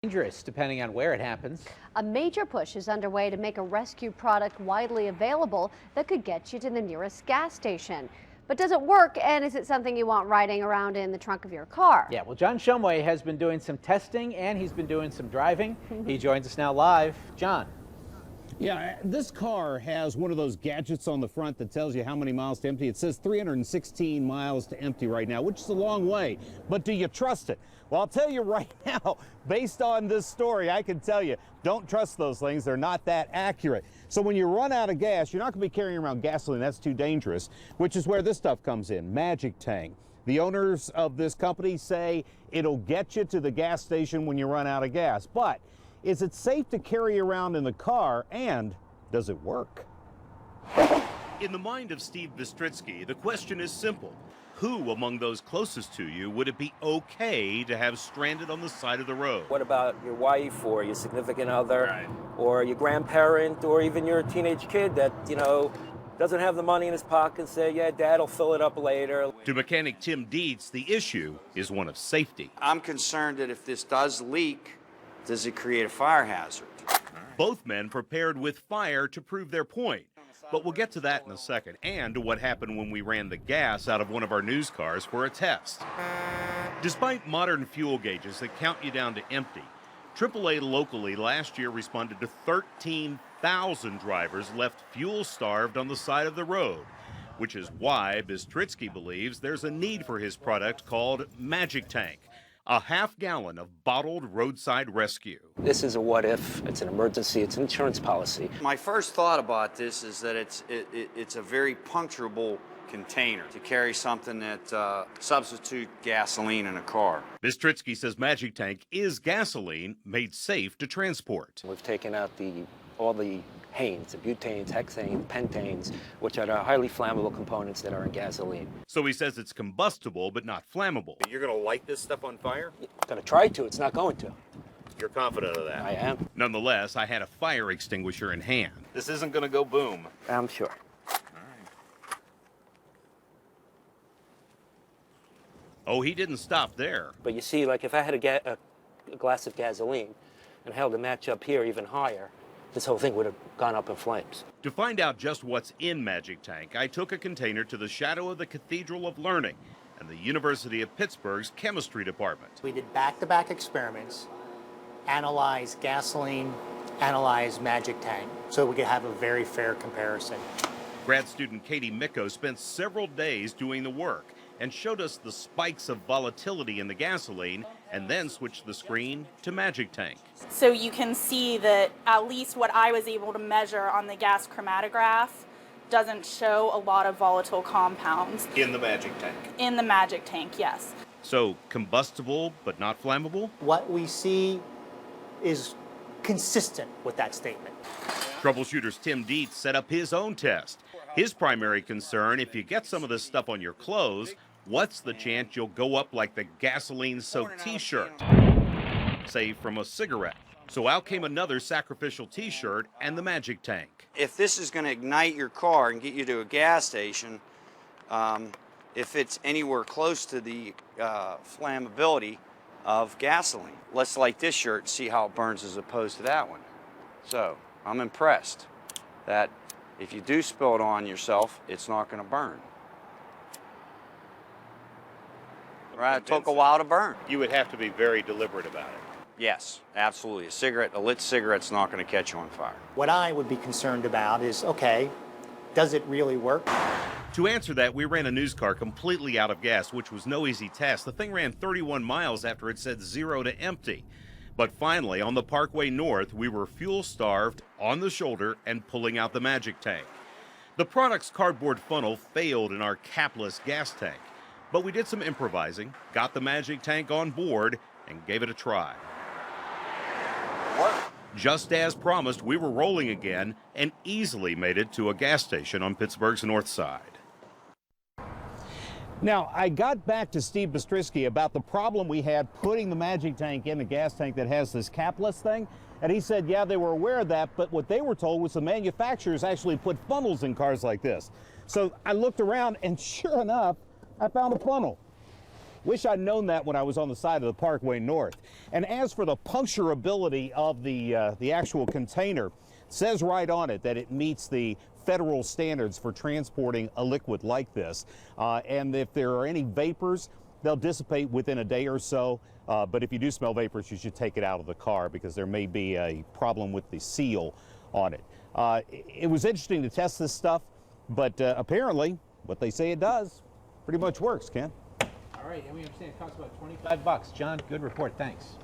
Dangerous depending on where it happens. A major push is underway to make a rescue product widely available that could get you to the nearest gas station. But does it work, and is it something you want riding around in the trunk of your car? Yeah, well, John Shumway has been doing some testing and he's been doing some driving. He joins us now live. John. Yeah, this car has one of those gadgets on the front that tells you how many miles to empty. It says 316 miles to empty right now, which is a long way. But do you trust it? Well, I'll tell you right now, based on this story, I can tell you, don't trust those things. They're not that accurate. So when you run out of gas, you're not going to be carrying around gasoline. That's too dangerous, which is where this stuff comes in, Magic Tank. The owners of this company say it'll get you to the gas station when you run out of gas. But is it safe to carry around in the car, and does it work? In the mind of Steve Bistritsky, the question is simple. Who among those closest to you would it be okay to have stranded on the side of the road? What about your wife or your significant other, or your grandparent, or even your teenage kid that, doesn't have the money in his pocket and say, yeah, Dad will fill it up later. To mechanic Tim Dietz, the issue is one of safety. I'm concerned that if this does leak, does it create a fire hazard? Both men prepared with fire to prove their point. But we'll get to that in a second, and to what happened when we ran the gas out of one of our news cars for a test. Despite modern fuel gauges that count you down to empty, AAA locally last year responded to 13,000 drivers left fuel-starved on the side of the road, which is why Bistritsky believes there's a need for his product called Magic Tank, a half-gallon of bottled roadside rescue. This is a what if, it's an emergency, it's an insurance policy. My first thought about this is that it's a very puncturable container to carry something that substitute gasoline in a car. Bistritsky says Magic Tank is gasoline made safe to transport. We've taken out all the hanes, the butanes, hexanes, pentanes, which are the highly flammable components that are in gasoline. So he says it's combustible but not flammable. You're going to light this stuff on fire? I'm going to try to, it's not going to. You're confident of that? I am. Nonetheless, I had a fire extinguisher in hand. This isn't going to go boom. I'm sure. Oh, he didn't stop there. But you see, like if I had a glass of gasoline and held a match up here even higher, this whole thing would have gone up in flames. To find out just what's in Magic Tank, I took a container to the shadow of the Cathedral of Learning and the University of Pittsburgh's chemistry department. We did back-to-back experiments, analyzed gasoline, analyzed Magic Tank, so we could have a very fair comparison. Grad student Katie Micko spent several days doing the work and showed us the spikes of volatility in the gasoline, and then switched the screen to Magic Tank. So you can see that at least what I was able to measure on the gas chromatograph doesn't show a lot of volatile compounds. In the Magic Tank? In the Magic Tank, yes. So combustible but not flammable? What we see is consistent with that statement. Troubleshooters Tim Dietz set up his own test. His primary concern, if you get some of this stuff on your clothes, what's the chance you'll go up like the gasoline-soaked t-shirt, say from a cigarette? So out came another sacrificial t-shirt and the Magic Tank. If this is going to ignite your car and get you to a gas station, if it's anywhere close to the flammability of gasoline, let's light this shirt and see how it burns as opposed to that one. So I'm impressed that if you do spill it on yourself, it's not going to burn. Right, it took a while to burn. You would have to be very deliberate about it. Yes, absolutely. A lit cigarette's not going to catch you on fire. What I would be concerned about is, okay, does it really work? To answer that, we ran a news car completely out of gas, which was no easy task. The thing ran 31 miles after it said 0 to empty. But finally, on the Parkway North, we were fuel-starved, on the shoulder, and pulling out the Magic Tank. The product's cardboard funnel failed in our capless gas tank, but we did some improvising, got the Magic Tank on board, and gave it a try. What? Just as promised, we were rolling again and easily made it to a gas station on Pittsburgh's north side. Now, I got back to Steve Bistritsky about the problem we had putting the Magic Tank in the gas tank that has this capless thing, and he said, yeah, they were aware of that, but what they were told was the manufacturers actually put funnels in cars like this. So I looked around, and sure enough, I found a funnel. Wish I'd known that when I was on the side of the Parkway North. And as for the puncturability of the actual container, it says right on it that it meets the federal standards for transporting a liquid like this. And if there are any vapors, they'll dissipate within a day or so. But if you do smell vapors, you should take it out of the car because there may be a problem with the seal on it. It was interesting to test this stuff, but apparently what they say it does pretty much works, Ken. All right, and we understand it costs about $25. John, good report. Thanks.